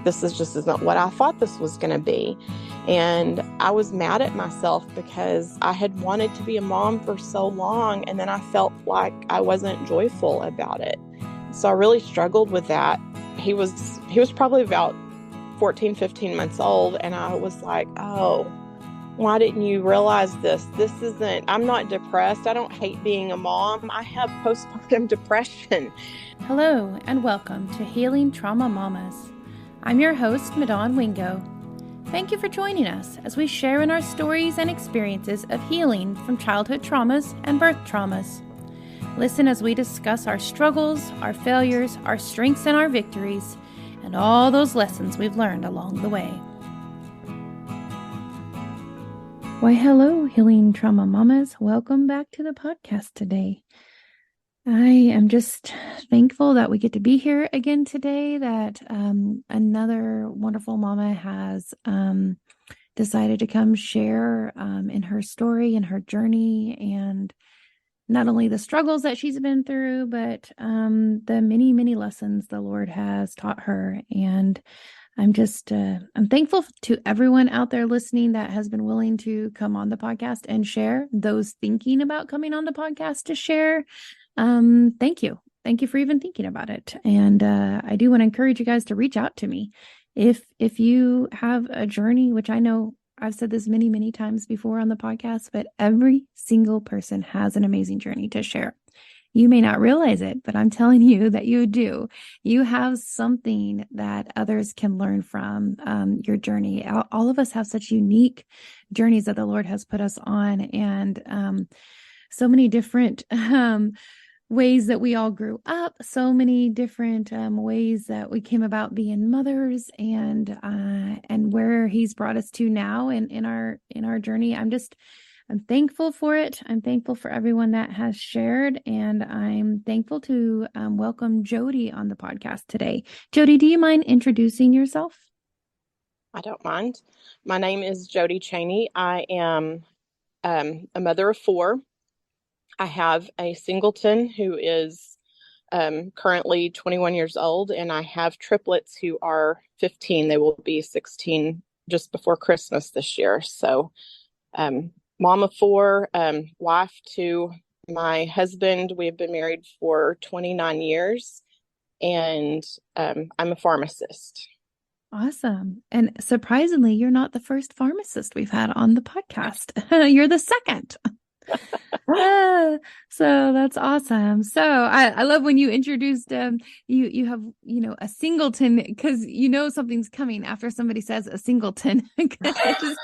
this is just isn't what I thought this was going to be. And I was mad at myself because I had wanted to be a mom for so long, and then I felt like I wasn't joyful about it. So I really struggled with that. He was probably about 14, 15 months old, and I was like, oh, why didn't you realize this? I'm not depressed. I don't hate being a mom. I have postpartum depression. Hello, and welcome to Healing Trauma Mamas. I'm your host, Madon Wingo. Thank you for joining us as we share in our stories and experiences of healing from childhood traumas and birth traumas. Listen as we discuss our struggles, our failures, our strengths, and our victories, and all those lessons we've learned along the way. Why, hello, Healing Trauma Mamas. Welcome back to the podcast today. I am just thankful that we get to be here again today, that another wonderful mama has decided to come share in her story and her journey, and not only the struggles that she's been through, but the many, many lessons the Lord has taught her. And I'm just, I'm thankful to everyone out there listening that has been willing to come on the podcast and share, those thinking about coming on the podcast to share. Thank you. Thank you for even thinking about it. And I do want to encourage you guys to reach out to me. If you have a journey, which I know I've said this many, many times before on the podcast, but every single person has an amazing journey to share. You may not realize it, but I'm telling you that you do. You have something that others can learn from your journey. All of us have such unique journeys that the Lord has put us on, and so many different ways that we all grew up, so many different ways that we came about being mothers, and where He's brought us to now in our journey. I'm thankful for it. I'm thankful for everyone that has shared, and I'm thankful to welcome Jody on the podcast today. Jody, do you mind introducing yourself? I don't mind. My name is Jody Cheney. I am a mother of 4. I have a singleton who is currently 21 years old, and I have triplets who are 15. They will be 16 just before Christmas this year. So mom of 4, wife to my husband. We have been married for 29 years, and I'm a pharmacist. Awesome. And surprisingly, you're not the first pharmacist we've had on the podcast. You're the second. So that's awesome. So I love when you introduced you have a singleton, because something's coming after somebody says a singleton, because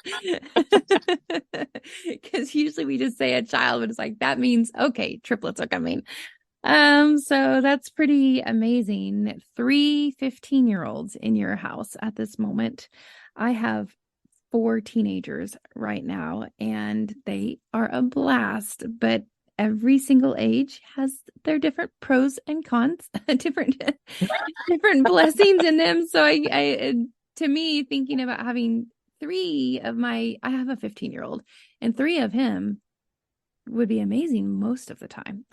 usually we just say a child, but it's like that means okay, triplets are coming. So that's pretty amazing. 3 15-year-olds in your house at this moment. I have 4 teenagers right now, and they are a blast, but every single age has their different pros and cons, different blessings in them. So I to me, thinking about having I have a 15-year-old, and 3 of him would be amazing most of the time.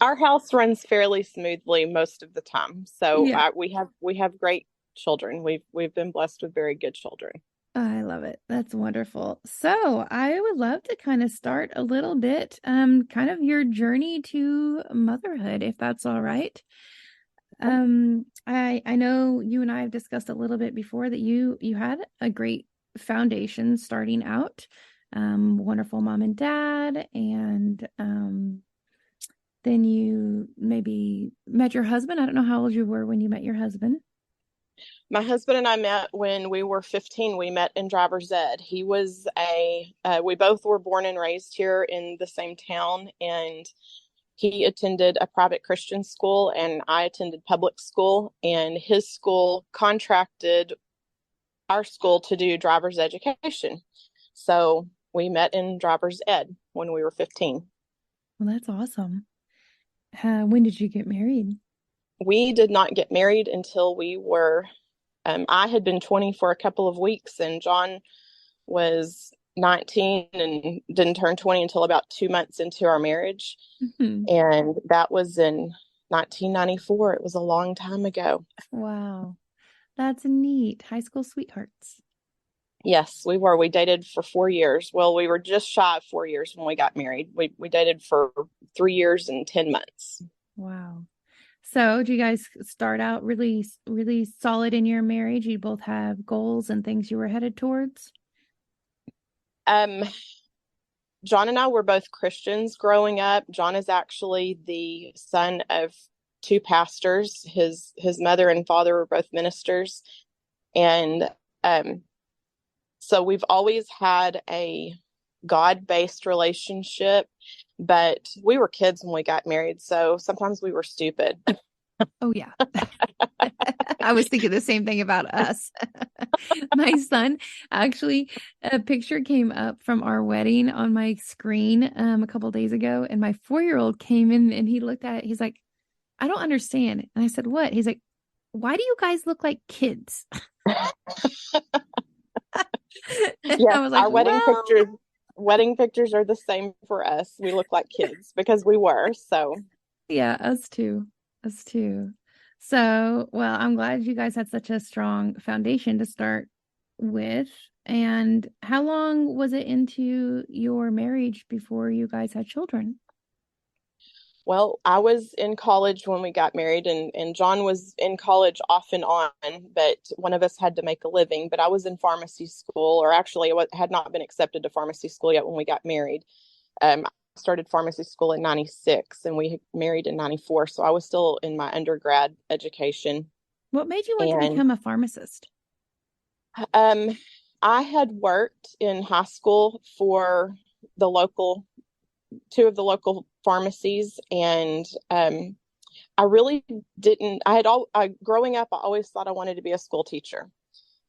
Our house runs fairly smoothly most of the time. So Yeah. we have great children. We've been blessed with very good children. I love it. That's wonderful. So I would love to kind of start a little bit, kind of your journey to motherhood, if that's all right. I know you and I have discussed a little bit before that you had a great foundation starting out, wonderful mom and dad, and then you maybe met your husband. I don't know how old you were when you met your husband. My husband and I met when we were 15. We met in driver's ed. He was we both were born and raised here in the same town, and he attended a private Christian school, and I attended public school, and his school contracted our school to do driver's education. So we met in driver's ed when we were 15. Well, that's awesome. When did you get married? We did not get married until we were, I had been 20 for a couple of weeks, and John was 19 and didn't turn 20 until about 2 months into our marriage. Mm-hmm. And that was in 1994. It was a long time ago. Wow. That's neat. High school sweethearts. Yes, we were. We dated for 4 years. Well, we were just shy of 4 years when we got married. We dated for 3 years and 10 months. Wow. So, do you guys start out really, really solid in your marriage? You both have goals and things you were headed towards? Um, John and I were both Christians growing up. John is actually the son of two pastors. His mother and father were both ministers. And so we've always had a God-based relationship, but we were kids when we got married, so sometimes we were stupid. Oh, yeah. I was thinking the same thing about us. My son, actually, a picture came up from our wedding on my screen a couple days ago, and my 4-year-old came in and he looked at it. He's like, I don't understand. And I said, what? He's like, why do you guys look like kids? And I Yes, was like, our well, wedding pictures are the same for us. We look like kids because we were. So, yeah, us too. Us too. So, well, I'm glad you guys had such a strong foundation to start with. And how long was it into your marriage before you guys had children? well, I was in college when we got married, and John was in college off and on, but one of us had to make a living. But I was in pharmacy school, or actually, had not been accepted to pharmacy school yet when we got married. I started pharmacy school in 96 and we married in 94. So I was still in my undergrad education. What made you want to And become a pharmacist? um, I had worked in high school for the local, two of the local pharmacies. And I really didn't, growing up, I always thought I wanted to be a school teacher.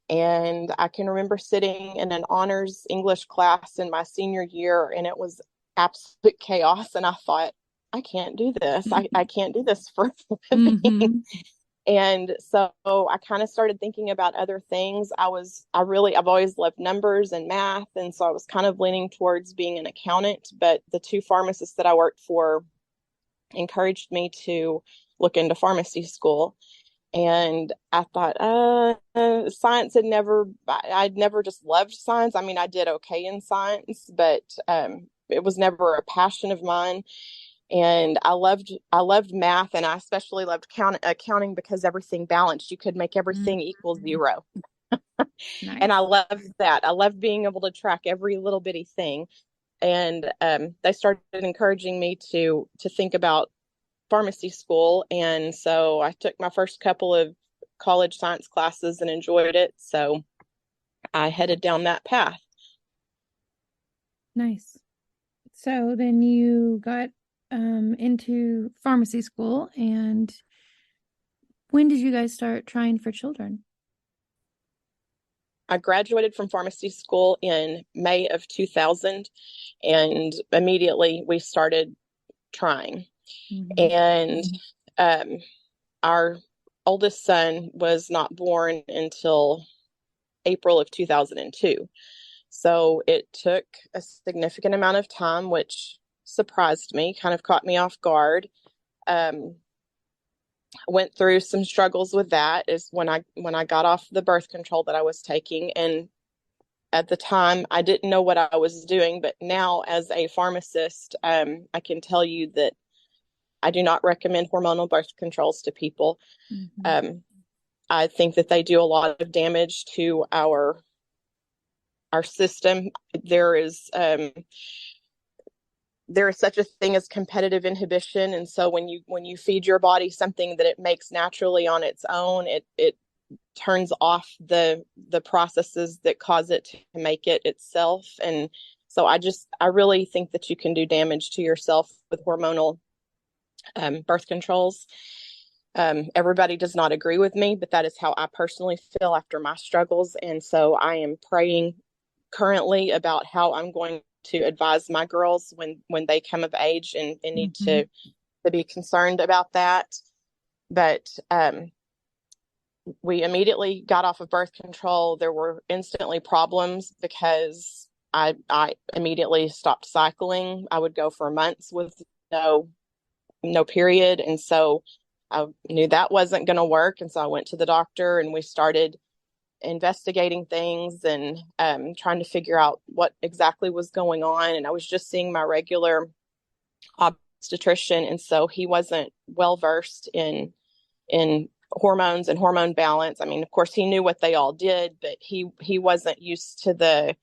And I can remember sitting in an honors English class in my senior year, and it was absolute chaos. And I thought, I can't do this. I can't do this for a living. Mm-hmm. And so I kind of started thinking about other things. I've always loved numbers and math. And so I was kind of leaning towards being an accountant. But the two pharmacists that I worked for encouraged me to look into pharmacy school. And I thought, science I'd never just loved science. I mean, I did okay in science, but it was never a passion of mine. And I loved math, and I especially loved accounting because everything balanced. You could make everything equal Mm-hmm. zero. And I Nice. loved that. I loved being able to track every little bitty thing. And they started encouraging me to think about pharmacy school. And so I took my first couple of college science classes and enjoyed it. So I headed down that path. Nice. So then you got into pharmacy school, and when did you guys start trying for children? I graduated from pharmacy school in May of 2000, and immediately we started trying. Mm-hmm. And um, our oldest son was not born until April of 2002. So it took a significant amount of time, which surprised me, kind of caught me off guard. Um, went through some struggles with that is when I got off the birth control that I was taking. And at the time I didn't know what I was doing, but now as a pharmacist, I can tell you that I do not recommend hormonal birth controls to people. Mm-hmm. um, I think that they do a lot of damage to our system. there is um, there is such a thing as competitive inhibition, and so when you feed your body something that it makes naturally on its own, it turns off the processes that cause it to make it itself. And so I really think that you can do damage to yourself with hormonal birth controls. Everybody does not agree with me, but that is how I personally feel after my struggles. And so I am praying currently about how I'm going to advise my girls when they come of age and need Mm-hmm. to be concerned about that. But we immediately got off of birth control. There were instantly problems because I immediately stopped cycling. I would go for months with no no period. And so I knew that wasn't going to work. And so I went to the doctor and we started investigating things and trying to figure out what exactly was going on. And I was just seeing my regular obstetrician. And so he wasn't well versed in hormones and hormone balance. I mean, of course, he knew what they all did, but he wasn't used to the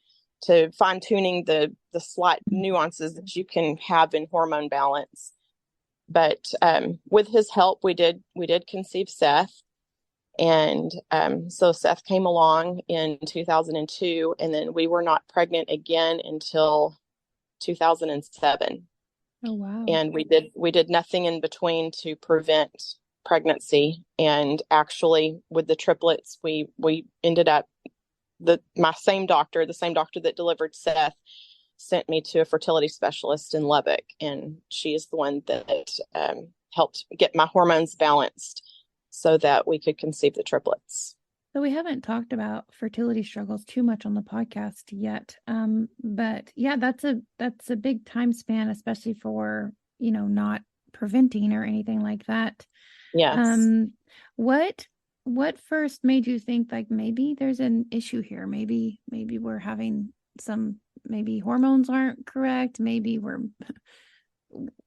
to fine tuning the slight nuances that you can have in hormone balance. But with his help, we did conceive Seth, and so Seth came along in 2002, and then we were not pregnant again until 2007. Oh, wow. And we did nothing in between to prevent pregnancy. And actually, with the triplets, we ended up the same doctor that delivered Seth, sent me to a fertility specialist in Lubbock, and she is the one that helped get my hormones balanced so that we could conceive the triplets. So we haven't talked about fertility struggles too much on the podcast yet. But yeah, that's a big time span, especially for, not preventing or anything like that. Yes. What what first made you think like maybe there's an issue here? Maybe we're having maybe hormones aren't correct, maybe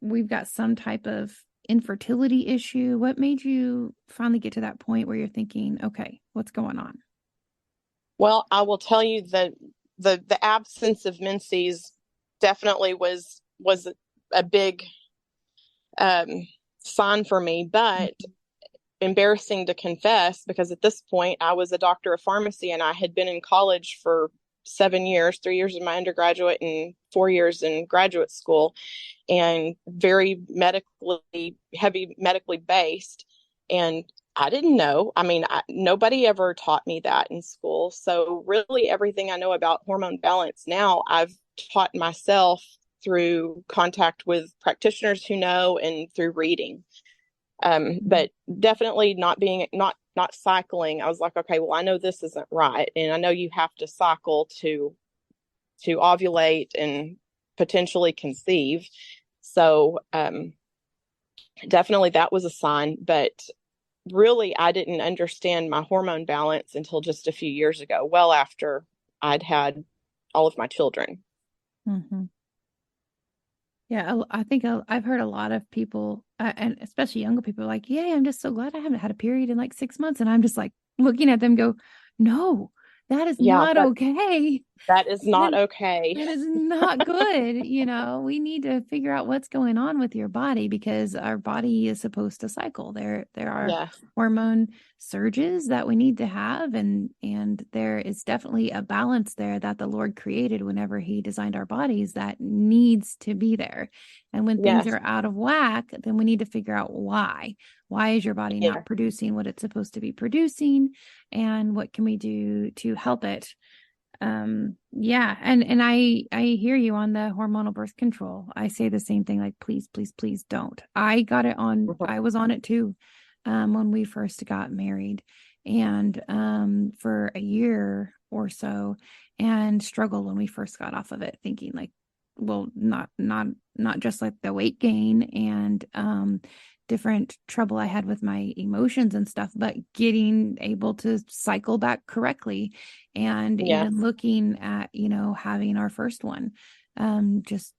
we've got some type of infertility issue. What made you finally get to that point where you're thinking, okay, what's going on? Well, I will tell you that the absence of menses definitely was a big um, sign for me, but embarrassing to confess because at this point I was a doctor of pharmacy and I had been in college for 7 years, 3 years in my undergraduate and 4 years in graduate school, and very medically based. And I didn't know. I mean, nobody ever taught me that in school. So really everything I know about hormone balance now, I've taught myself through contact with practitioners who know and through reading. But definitely not cycling. I was like, okay, well, I know this isn't right, and I know you have to cycle to ovulate and potentially conceive. So definitely that was a sign. But really, I didn't understand my hormone balance until just a few years ago, well after I'd had all of my children. Mm-hmm. Yeah, I think I've heard a lot of people, and especially younger people, like, "Yay, I'm just so glad I haven't had a period in like 6 months." And I'm just like looking at them, go, "No, that is Yeah, not okay. that is not That okay. that is not good. We need to figure out what's going on with your body because our body is supposed to cycle. There are Yeah, hormone surges that we need to have, and there is definitely a balance there that the Lord created whenever He designed our bodies that needs to be there. And when things yes, are out of whack, then we need to figure out why. Why is your body yeah. not producing what it's supposed to be producing, and what can we do to help it? Yeah, and I hear you on the hormonal birth control. I say the same thing, like, please, please, please don't. Mhm. I was on it too, when we first got married, and for a year or so, and struggled when we first got off of it, thinking like, well, not just like the weight gain and different trouble I had with my emotions and stuff, but getting able to cycle back correctly, and Yeah, even looking at, having our first one, just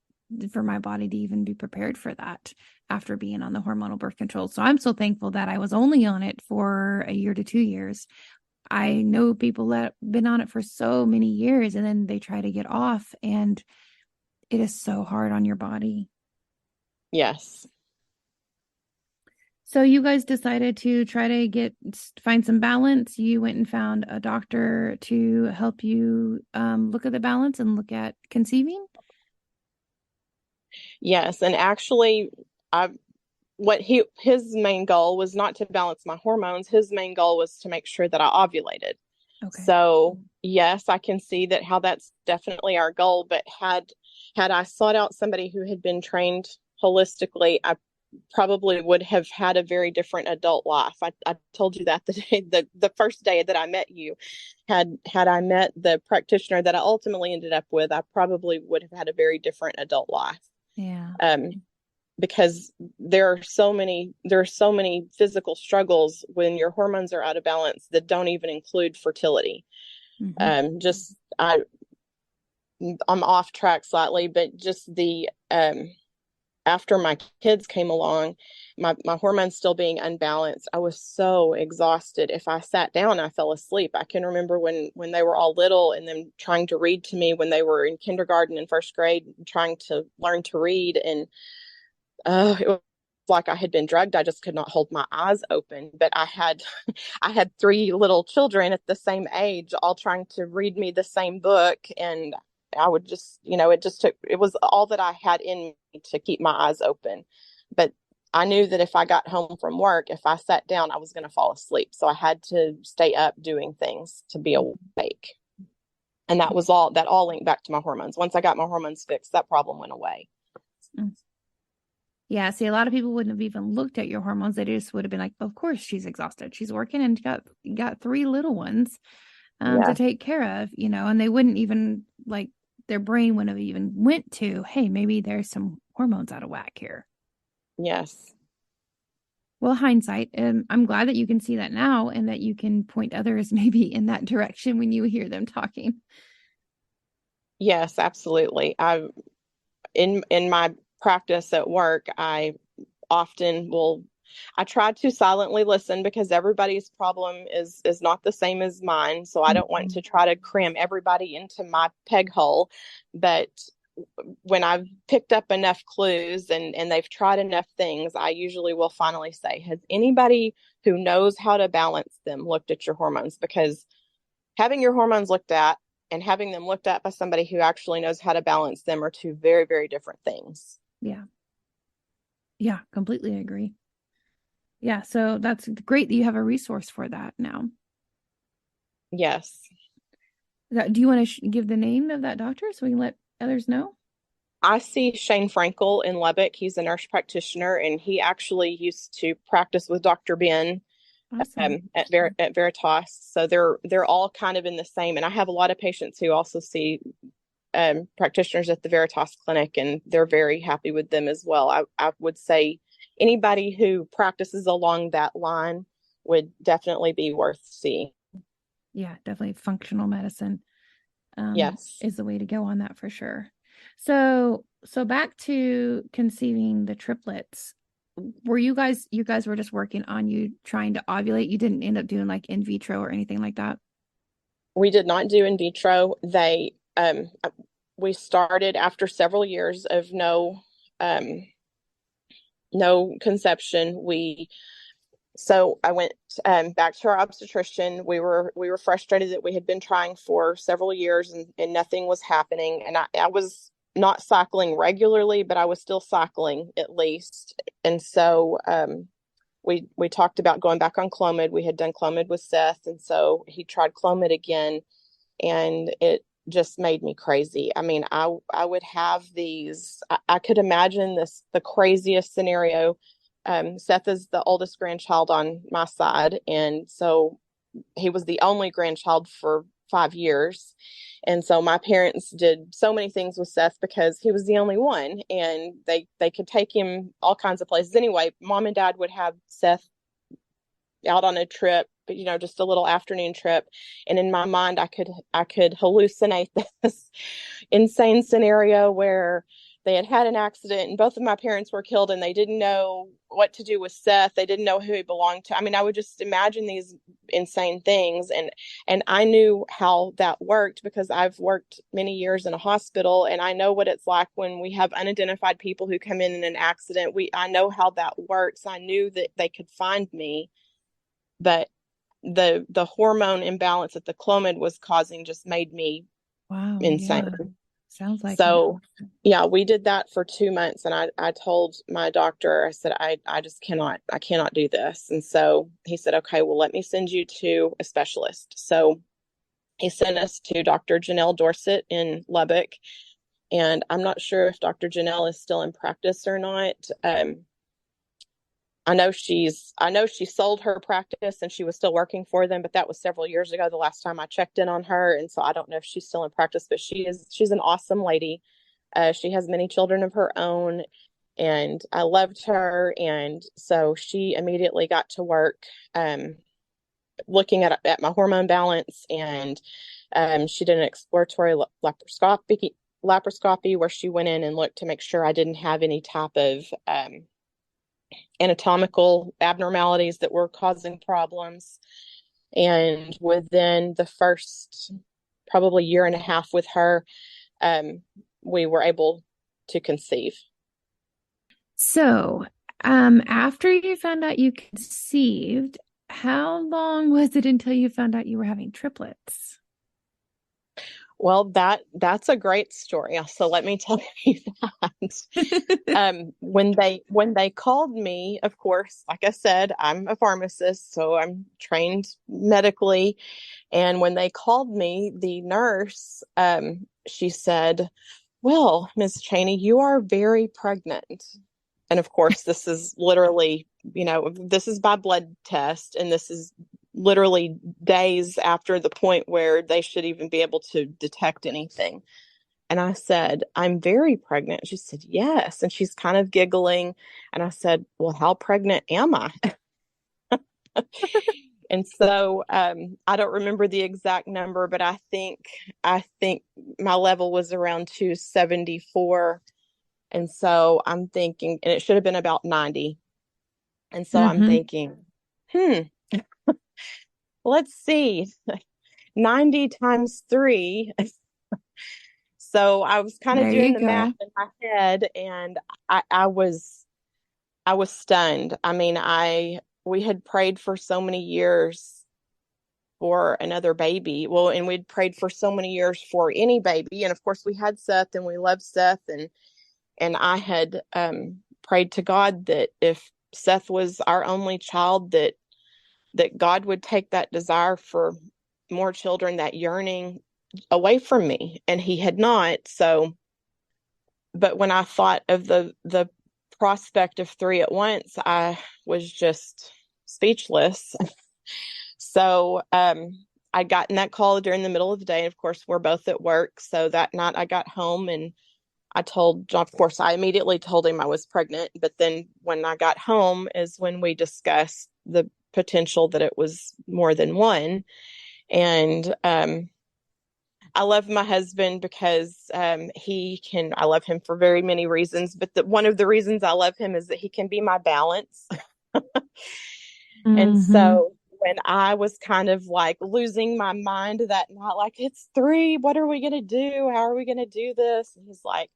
for my body to even be prepared for that after being on the hormonal birth control. So I'm so thankful that I was only on it for a year to 2 years. I know people that have been on it for so many years and then they try to get off, and it is so hard on your body. yes. So you guys decided to try to find some balance. You went and found a doctor to help you look at the balance and look at conceiving. Yes, and actually, I what his main goal was not to balance my hormones. His main goal was to make sure that I ovulated. Okay. So yes, I can see that how that's definitely our goal. But had I sought out somebody who had been trained holistically, I probably would have had a very different adult life. I told you that the first day that I met you. Had I met the practitioner that I ultimately ended up with, I probably would have had a very different adult life. Yeah. Um, because there are so many physical struggles when your hormones are out of balance that don't even include fertility. Hmm. Just I'm off track slightly, but just the after my kids came along, my hormones still being unbalanced, I was so exhausted. If I sat down, I fell asleep. I can remember when they were all little and them trying to read to me when they were in kindergarten and first grade, trying to learn to read, and it was like I had been drugged. I just could not hold my eyes open. But I had three little children at the same age, all trying to read me the same book, and I would just, it just took, it was all that I had in me to keep my eyes open. But I knew that if I got home from work, if I sat down, I was going to fall asleep. So I had to stay up doing things to be awake. And that all linked back to my hormones. Once I got my hormones fixed, that problem went away. Yeah, see, a lot of people wouldn't have even looked at your hormones. They just would have been like, of course she's exhausted. She's working and got three little ones to Yeah. take care of, and they wouldn't even like their brain wouldn't have even went to, hey, maybe there's some hormones out of whack here. Yes. Well, hindsight, I'm glad that you can see that now and that you can point others maybe in that direction when you hear them talking. Yes, absolutely. In my practice at work, often will I try to silently listen because everybody's problem is not the same as mine. So I don't want Mhm. to try to cram everybody into my peg hole. But when I've picked up enough clues and they've tried enough things, I usually will finally say, has anybody who knows how to balance them looked at your hormones? Because having your hormones looked at and having them looked at by somebody who actually knows how to balance them are two very, very different things. Yeah. Yeah, completely agree. Yeah, so that's great that you have a resource for that now. Yes. Do you want to give the name of that doctor so we can let others know? I see Shane Frankel in Lubbock. He's a nurse practitioner, and he actually used to practice with Dr. Ben Awesome. at Veritas. So they're all kind of in the same. And I have a lot of patients who also see practitioners at the Veritas clinic, and they're very happy with them as well. I would say anybody who practices along that line would definitely be worth seeing. Yeah, definitely functional medicine Yes. is the way to go on that for sure. So back to conceiving the triplets. Were you guys were just working on you trying to ovulate? You didn't end up doing like in vitro or anything like that? We did not do in vitro. We started after several years of um, no conception. So I went back to our obstetrician. We were frustrated that we had been trying for several years and nothing was happening. And I was not cycling regularly, but I was still cycling at least. And so we talked about going back on Clomid. We had done Clomid with Seth, and so he tried Clomid again, and it just made me crazy. I mean, I would have these. I could imagine the craziest scenario. Seth is the oldest grandchild on my side, and so he was the only grandchild for 5 years. And so my parents did so many things with Seth because he was the only one, and they could take him all kinds of places. Anyway, mom and dad would have Seth out on a trip, just a little afternoon trip. And in my mind, I could hallucinate this insane scenario where they had an accident and both of my parents were killed and they didn't know what to do with Seth. They didn't know who he belonged to. I mean, I would just imagine these insane things, and I knew how that worked because I've worked many years in a hospital, and I know what it's like when we have unidentified people who come in an accident. I know how that works. I knew that they could find me, but the hormone imbalance that the Clomid was causing just made me Wow, insane. yeah. Sounds like it. So yeah, we did that for 2 months, and I told my doctor, I said, I just I cannot do this. And so he said, okay, well, let me send you to a specialist. So he sent us to Dr. Janelle Dorset in Lubbock, and I'm not sure if Dr. Janelle is still in practice or not. I know she sold her practice and she was still working for them, but that was several years ago the last time I checked in on her. And so I don't know if she's still in practice, but she's an awesome lady. She has many children of her own. and I loved her. And so she immediately got to work looking at my hormone balance, and she did an exploratory laparoscopy where she went in and looked to make sure I didn't have any type of anatomical abnormalities that were causing problems. And within the first probably year and a half with her, um, we were able to conceive. So, after you found out you conceived, how long was it until you found out you were having triplets? Well, that's a great story. So let me tell you that. When they called me, of course, like I said, I'm a pharmacist, so I'm trained medically. And when they called me, the nurse, she said, "Well, Ms. Cheney, you are very pregnant." And of course, this is literally, this is by blood test, and this is literally days after the point where they should even be able to detect anything. And I said, "I'm very pregnant." She said, "Yes." And she's kind of giggling. And I said, "Well, how pregnant am I?" And so I don't remember the exact number, but I think my level was around 274. And so I'm thinking, and it should have been about 90. And so I'm Mm-hmm. thinking, hmm, let's see, 90 times three. So I was kind of There doing you the math go. in my head, and I was stunned. I mean, we had prayed for so many years for another baby. Well, and we'd prayed for so many years for any baby. And of course we had Seth, and we loved Seth, and I had prayed to God that if Seth was our only child, that God would take that desire for more children, that yearning away from me. And he had not. So, but when I thought of the prospect of three at once, I was just speechless. So, I'd gotten that call during the middle of the day. And of course, we're both at work. So that night I got home, and I told John, of course, I immediately told him I was pregnant. But then when I got home is when we discussed the potential that it was more than one. And I love my husband because I love him for very many reasons. But one of the reasons I love him is that he can be my balance. And Mm-hmm. so when I was kind of like losing my mind that night, like, it's three, what are we going to do? How are we going to do this? And he's like,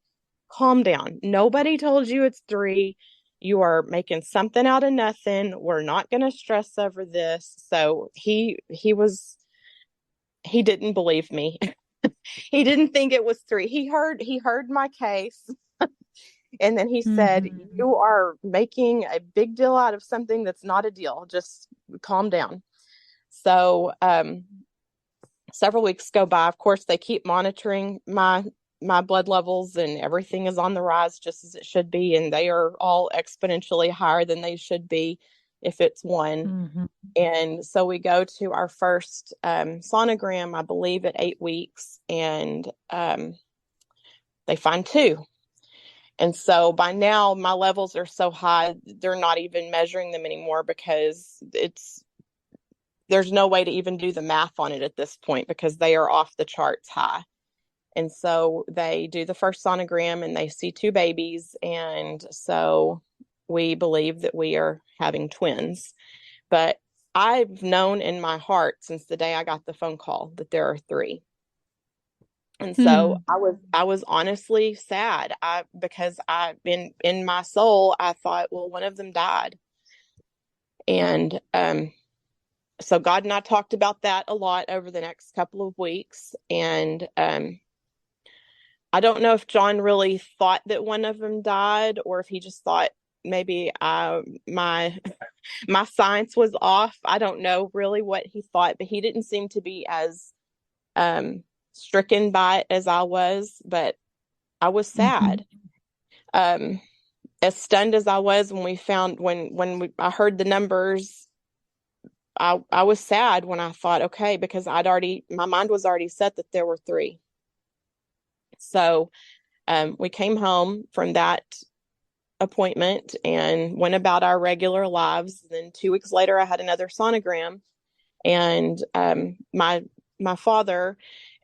"Calm down. Nobody told you it's three. You are making something out of nothing. We're not going to stress over this." So he didn't believe me. He didn't think it was three. He heard my case, and then he said, Mm-hmm. "You are making a big deal out of something that's not a deal. Just calm down." So several weeks go by. Of course, they keep monitoring my blood levels, and everything is on the rise just as it should be, and they are all exponentially higher than they should be if it's one. Mm-hmm. And so we go to our first sonogram, I believe, at 8 weeks, and they find two. And so by now, my levels are so high, they're not even measuring them anymore, because there's no way to even do the math on it at this point, because they are off the charts high. And so they do the first sonogram, and they see two babies. And so we believe that we are having twins. But I've known in my heart since the day I got the phone call that there are three. And so Hmm. I was honestly sad. Because I in my soul I thought, well, one of them died. And so God and I talked about that a lot over the next couple of weeks. And I don't know if John really thought that one of them died, or if he just thought maybe my my science was off. I don't know really what he thought, but he didn't seem to be as um, stricken by it as I was. But I was Mm-hmm. sad. Um, as stunned as I was when I heard the numbers, I was sad when I thought, okay, because my mind was already set that there were three. So we came home from that appointment and went about our regular lives. Then 2 weeks later, I had another sonogram, and my father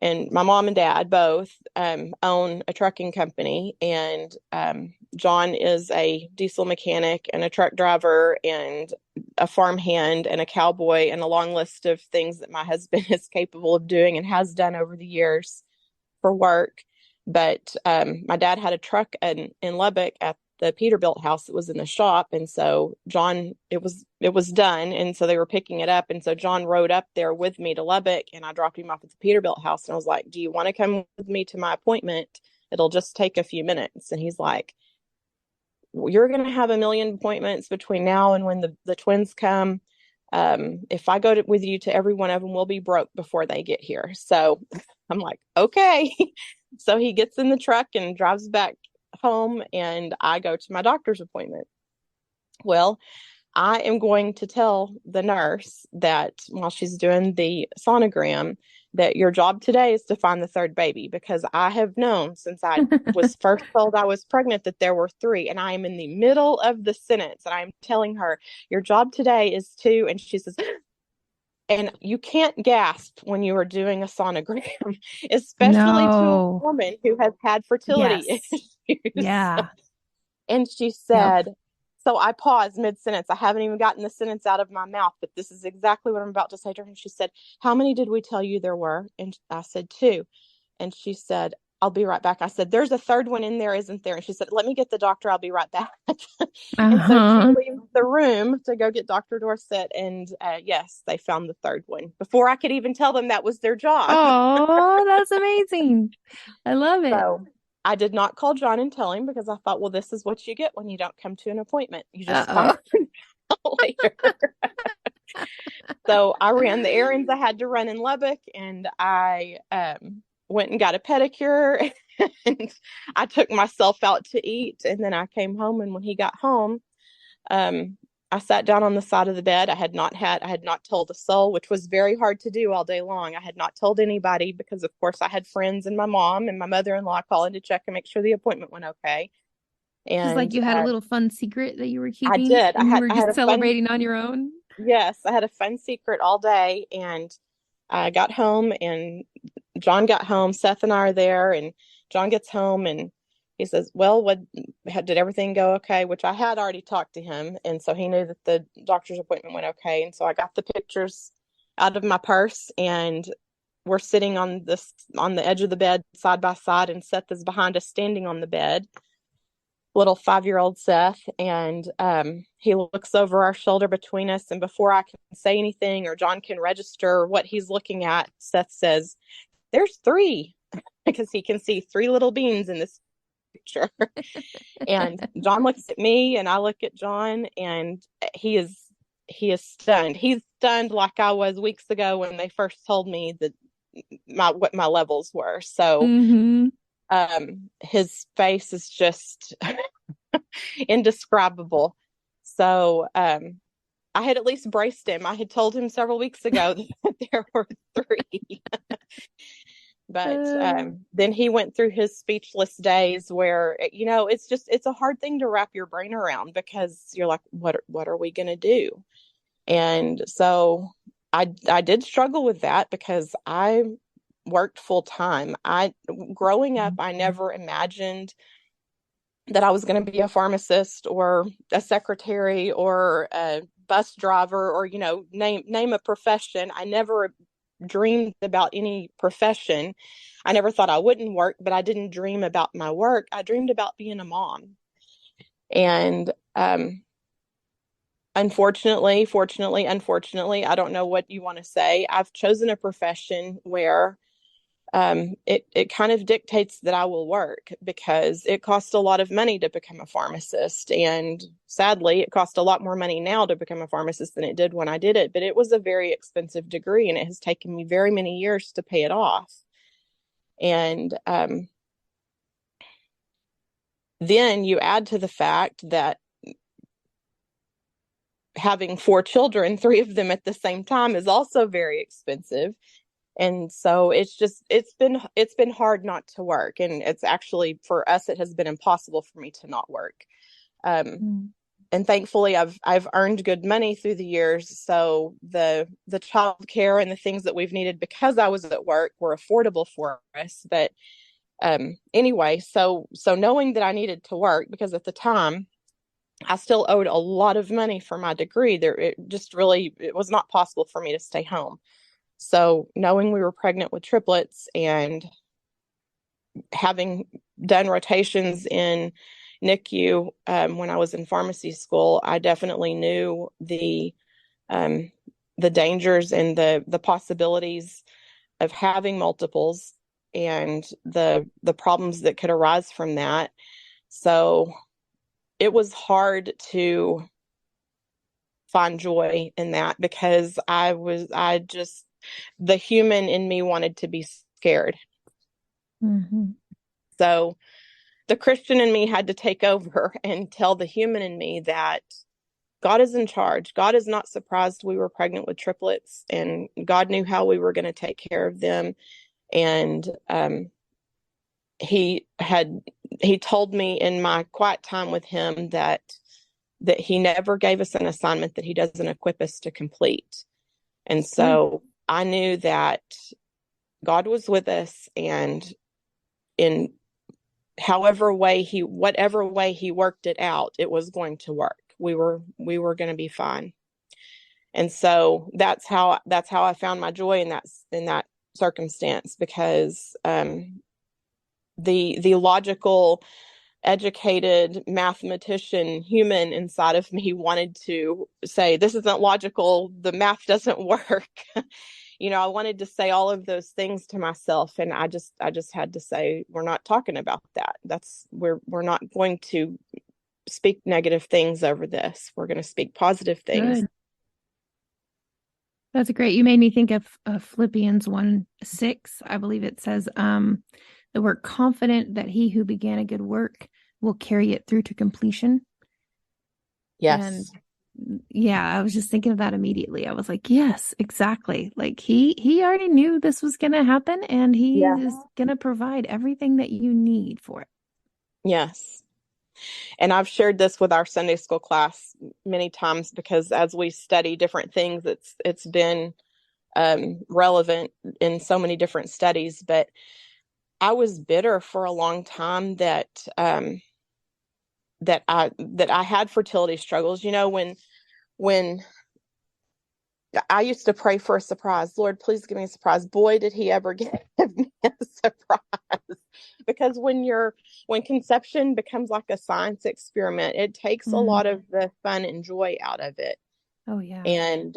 and my mom and dad both own a trucking company, and John is a diesel mechanic and a truck driver and a farmhand and a cowboy, and a long list of things that my husband is capable of doing and has done over the years for work. But my dad had a truck in Lubbock at the Peterbilt house that was in the shop, and so John, it was done, and so they were picking it up, and so John rode up there with me to Lubbock, and I dropped him off at the Peterbilt house, and I was like, "Do you want to come with me to my appointment? It'll just take a few minutes." And he's like, "You're going to have a million appointments between now and when the twins come. If I with you to every one of them, we'll be broke before they get here." So I'm like, okay. So he gets in the truck and drives back home, and I go to my doctor's appointment. Well, I am going to tell the nurse that while she's doing the sonogram, that your job today is to find the third baby, because I have known since I was first told I was pregnant that there were three, and I am in the middle of the sentence and I'm telling her, your job today is to, and she says, and you can't gasp when you are doing a sonogram, especially to a No. woman who has had fertility Yes. issues. Yeah. And she Yep. said, so I paused mid sentence. I haven't even gotten the sentence out of my mouth, but this is exactly what I'm about to say to her. And she said, "How many did we tell you there were?" And I said, "Two." And she said, "I'll be right back." I said, "There's a third one in there, isn't there?" And she said, "Let me get the doctor. I'll be right back." And so she Uh-huh. leaves the room to go get Dr. Dorset. And yes, they found the third one before I could even tell them that was their job. Oh, that's amazing. I love it. So I did not call John and tell him, because I thought, well, this is what you get when you don't come to an appointment. You just find Uh-oh. out later. So I ran the errands I had to run in Lubbock, and I went and got a pedicure, and I took myself out to eat. And then I came home, and when he got home, um, I sat down on the side of the bed. I had not told a soul, which was very hard to do all day long. I had not told anybody because, of course, I had friends and my mom and my mother-in-law calling to check and make sure the appointment went okay. Just like And you had a little fun secret that you were I keeping did. and you were I had just a fun, celebrating on your own. yes, I had a fun secret all day. And I got home, and John got home. Seth and I are there, and John gets home, and he says, "Well, did everything go okay?" Which I had already talked to him, and so he knew that the doctor's appointment went okay. And so I got the pictures out of my purse, and we're sitting on the edge of the bed side by side, and Seth is behind us, standing on the bed, little 5-year-old Seth, and he looks over our shoulder between us, and before I can say anything or John can register what he's looking at, Seth says, "There's three," because he can see three little beans in this picture. And John looks at me, and I look at John, and he is stunned. He's stunned like I was weeks ago when they first told me that what my levels were. So Mm-hmm. his face is just indescribable. So I had at least braced him. I had told him several weeks ago that there were three. But then he went through his speechless days where, it's a hard thing to wrap your brain around, because you're like, what are we going to do? And so I did struggle with that, because I worked full time. Growing up, I never imagined that I was going to be a pharmacist or a secretary or a bus driver, or name a profession. I never dreamed about any profession. I never thought I wouldn't work, but I didn't dream about my work. I dreamed about being a mom. And unfortunately, I don't know what you want to say, I've chosen a profession where it kind of dictates that I will work, because it costs a lot of money to become a pharmacist. And sadly, it costs a lot more money now to become a pharmacist than it did when I did it. But it was a very expensive degree, and it has taken me very many years to pay it off. And then you add to the fact that having four children, three of them at the same time, is also very expensive. And so it's been hard not to work. And it's actually, for us, it has been impossible for me to not work. Um, Mm. and thankfully I've earned good money through the years, so the child care and the things that we've needed because I was at work were affordable for us. But anyway, so knowing that I needed to work, because at the time I still owed a lot of money for my degree, there it just really it was not possible for me to stay home. So knowing we were pregnant with triplets and having done rotations in NICU when I was in pharmacy school, I definitely knew um, the dangers and the possibilities of having multiples and the problems that could arise from that. So it was hard to find joy in that because I just the human in me wanted to be scared. Mm-hmm. So the Christian in me had to take over and tell the human in me that God is in charge. God is not surprised we were pregnant with triplets, and God knew how we were going to take care of them. And he had he told me in my quiet time with him that he never gave us an assignment that he doesn't equip us to complete. And Good. so I knew that God was with us, and in whatever way he worked it out, it was going to work. We were going to be fine. And so that's how I found my joy in that circumstance, because the logical, educated mathematician human inside of me wanted to say, this isn't logical, the math doesn't work. I wanted to say all of those things to myself, and I just had to say, we're not talking about that. We're not going to speak negative things over this. We're going to speak positive things. Good. That's great. You made me think of Philippians 1:6. I believe it says that we're confident that he who began a good work will carry it through to completion. And Yes. yeah, I was just thinking of that immediately. I was like, yes, exactly. Like he already knew this was going to happen, and he Yeah. is going to provide everything that you need for it. Yes. And I've shared this with our Sunday school class many times, because as we study different things, it's been relevant in so many different studies. But I was bitter for a long time that I had fertility struggles. When I used to pray for a surprise. Lord, please give me a surprise. Boy, did he ever give me a surprise. Because when conception becomes like a science experiment, it takes a Mm. lot of the fun and joy out of it. Oh yeah. And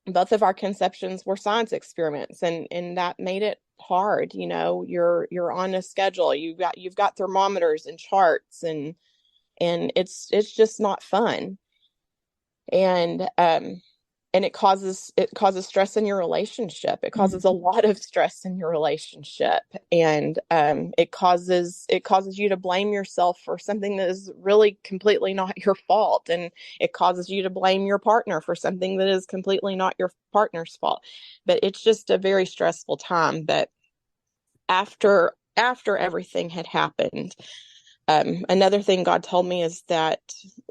both of our conceptions were science experiments, and that made it hard. You're on a schedule. You've got thermometers and charts, and it's just not fun. And it causes stress in your relationship. It Mm. causes a lot of stress in your relationship. And it causes you to blame yourself for something that is really completely not your fault. And it causes you to blame your partner for something that is completely not your partner's fault. But it's just a very stressful time. But after everything had happened, another thing God told me is that,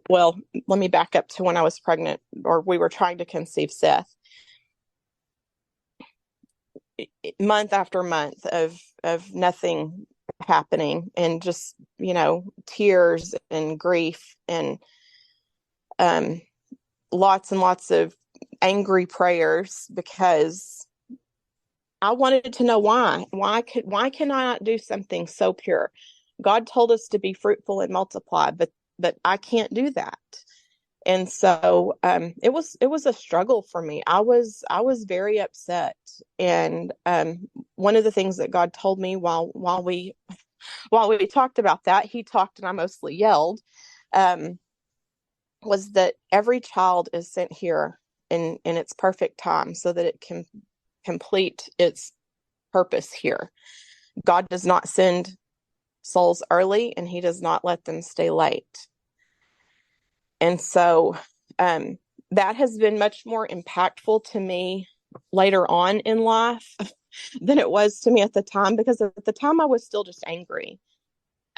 well, let me back up to when I was pregnant, or we were trying to conceive Seth. Month after month of nothing happening, and just tears and grief, and um, lots and lots of angry prayers, because I wanted to know why. Why can I not do something so pure? God told us to be fruitful and multiply, but I can't do that. And so it was a struggle for me. I was very upset. And one of the things that God told me while we talked about that, he talked and I mostly yelled, um, was that every child is sent here in its perfect time so that it can complete its purpose here. God does not send souls early, and he does not let them stay late. And so um, that has been much more impactful to me later on in life than it was to me at the time, because at the time I was still just angry.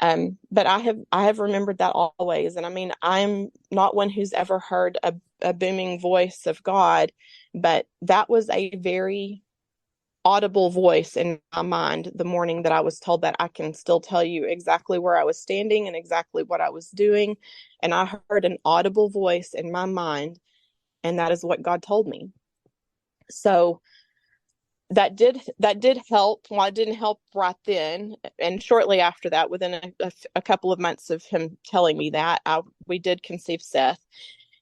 But I have remembered that always. And I mean, I'm not one who's ever heard a booming voice of God, but that was a very audible voice in my mind the morning that I was told that. I can still tell you exactly where I was standing and exactly what I was doing. And I heard an audible voice in my mind, and that is what God told me. So that did help. Well, it didn't help right then, and shortly after that, within a couple of months of him telling me that, we did conceive Seth.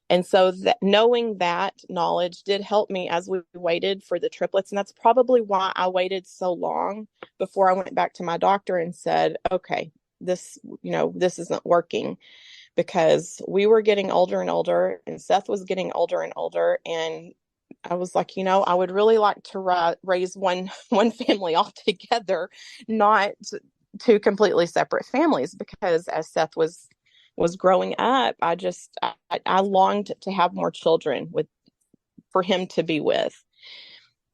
And so that knowing that knowledge did help me as we waited for the triplets. And that's probably why I waited so long before I went back to my doctor and said, okay, this isn't working, because we were getting older and older, and Seth was getting older and older. And I was like, I would really like to raise one family all together, not two completely separate families, because as Seth was growing up, I longed to have more children for him to be with.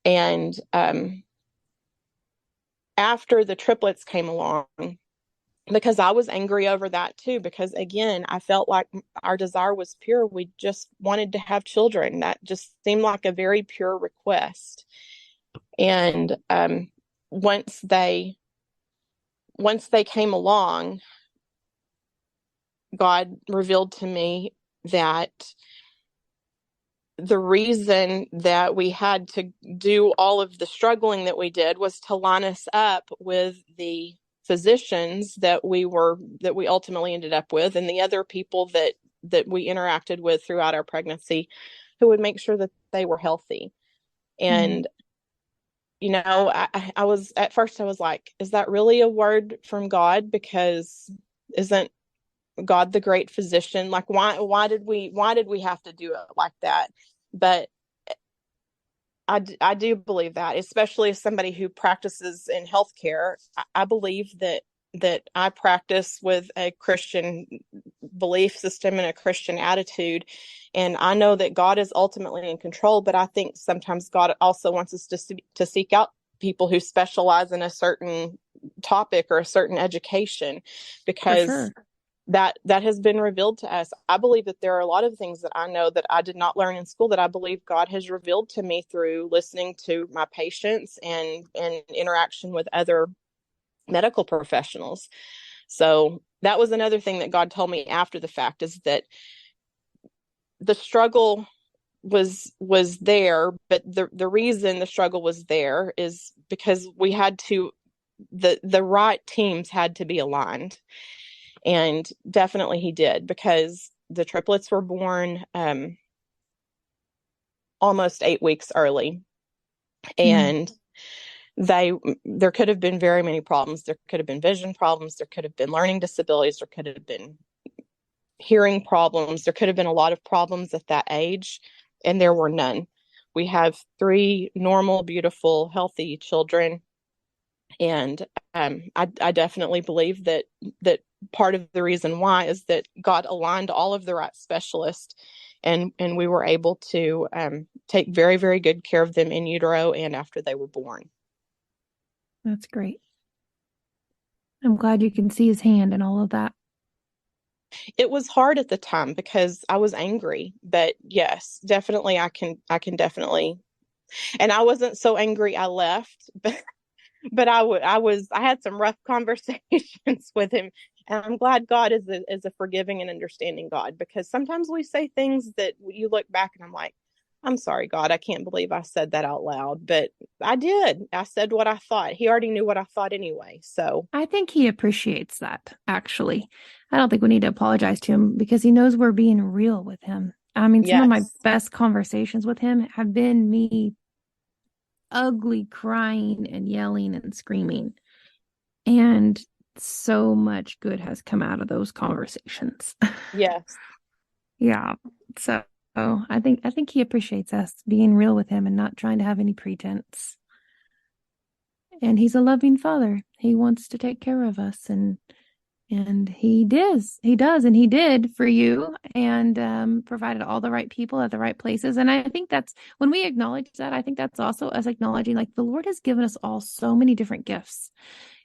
And after the triplets came along, because I was angry over that too, because again, I felt like our desire was pure. We just wanted to have children. That just seemed like a very pure request. And once they once they came along, God revealed to me that the reason that we had to do all of the struggling that we did was to line us up with the physicians that we ultimately ended up with, and the other people that we interacted with throughout our pregnancy, who would make sure that they were healthy. Mm. And I was at first, I was like, is that really a word from God? Because isn't God the great physician? Like, why did we have to do it like that? But I do believe that, especially as somebody who practices in healthcare. I believe that I practice with a Christian belief system and a Christian attitude. And I know that God is ultimately in control, but I think sometimes God also wants us to seek out people who specialize in a certain topic or a certain education, For because sure. that has been revealed to us. I believe that there are a lot of things that I know that I did not learn in school, that I believe God has revealed to me through listening to my patients and interaction with other medical professionals. So that was another thing that God told me after the fact, is that the struggle was there, but the reason the struggle was there is because we had to the right teams had to be aligned. And definitely he did, because the triplets were born almost 8 weeks early. Mm. And there could have been very many problems. There could have been vision problems. There could have been learning disabilities. There could have been hearing problems. There could have been a lot of problems at that age, and there were none. We have three normal, beautiful, healthy children. And I definitely believe that part of the reason why is that God aligned all of the right specialists, and we were able to take very, very good care of them in utero and after they were born. That's great. I'm glad you can see his hand and all of that. It was hard at the time because I was angry, but yes, definitely I can definitely. And I wasn't so angry I left, but I had some rough conversations with him. And I'm glad God is a forgiving and understanding God, because sometimes we say things that you look back and I'm like, I'm sorry, God, I can't believe I said that out loud. But I did. I said what I thought. He already knew what I thought anyway. So I think he appreciates that, actually. I don't think we need to apologize to him because he knows we're being real with him. I mean, some of my yes. best conversations with him have been me ugly crying and yelling and screaming. And so much good has come out of those conversations. Yes. Yeah. So I think he appreciates us being real with him and not trying to have any pretense. And he's a loving father. He wants to take care of us, and he does, and he did for you, and provided all the right people at the right places. And I think that's when we acknowledge that, I think that's also us acknowledging like the Lord has given us all so many different gifts.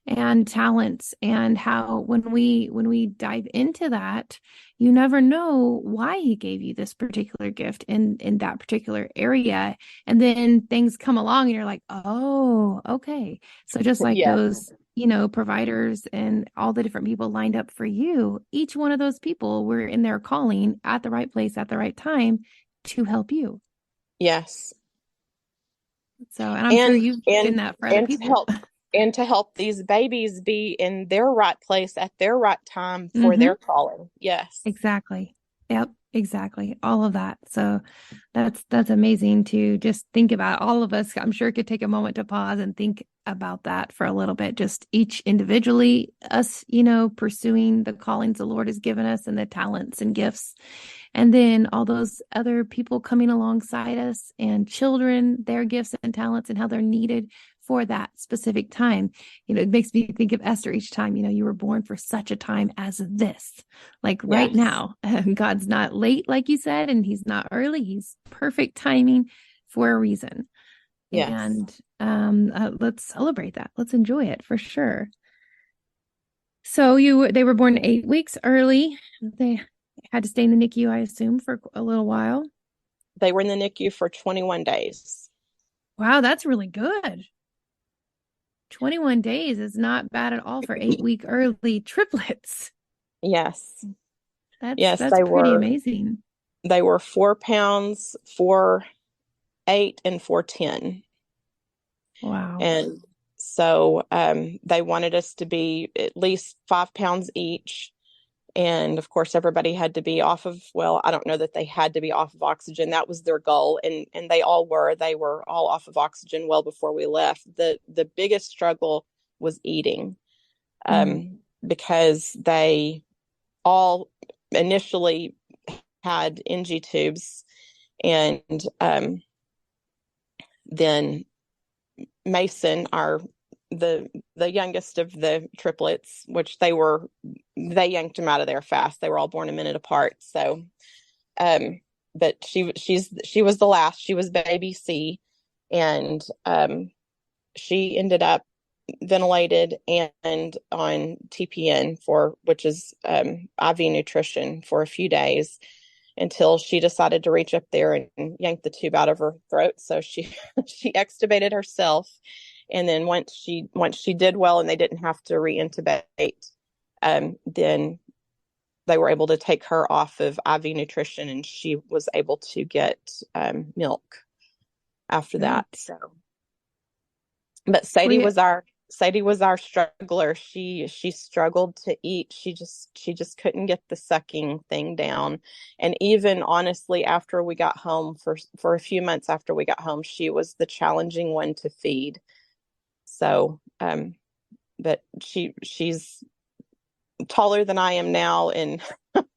and talents, and how when we dive into that, you never know why he gave you this particular gift in that particular area, and then things come along and you're like, oh, okay. So just like Yes, those, providers and all the different people lined up for you, each one of those people were in their calling at the right place at the right time to help you. yes. So, and I'm sure And you've been and that for other and to people. help and to help these babies be in their right place at their right time for Mm-hmm. their calling. Yes. Exactly. Yep, exactly. All of that. So that's amazing to just think about. All of us, I'm sure, could take a moment to pause and think about that for a little bit. Just each individually, us, pursuing the callings the Lord has given us and the talents and gifts. And then all those other people coming alongside us and children, their gifts and talents and how they're needed for that specific time. It makes me think of Esther each time, you were born for such a time as this, like right Yes. now. God's not late, like you said, and he's not early. He's perfect timing for a reason. Yes. And let's celebrate that. Let's enjoy it for sure. So they were born 8 weeks early. They had to stay in the NICU, I assume, for a little while. They were in the NICU for 21 days. Wow, that's really good. 21 days is not bad at all for 8 week early triplets. Yes. That's Yes, that's pretty amazing. they were 4 pounds, 4'8" and 4'10". Wow. And so they wanted us to be at least 5 pounds each. And of course, everybody had to be off of, well, I don't know that they had to be off of oxygen. That was their goal. And they all were. They were all off of oxygen well before we left. The biggest struggle was eating, Mm. because they all initially had NG tubes. And then Mason, the youngest of the triplets, which they yanked them out of there fast. They were all born a minute apart. So, um, but she was the last. She was baby C, and she ended up ventilated and on TPN, for which is IV nutrition, for a few days, until she decided to reach up there and yank the tube out of her throat. So she she extubated herself, and then once she did well and they didn't have to reintubate, then they were able to take her off of IV nutrition, and she was able to get milk after Good. that. So, but Were you Sadie was our struggler. She struggled to eat. She just couldn't get the sucking thing down. And even honestly, after we got home, for a few months after we got home, she was the challenging one to feed. So, but she's taller than I am now, and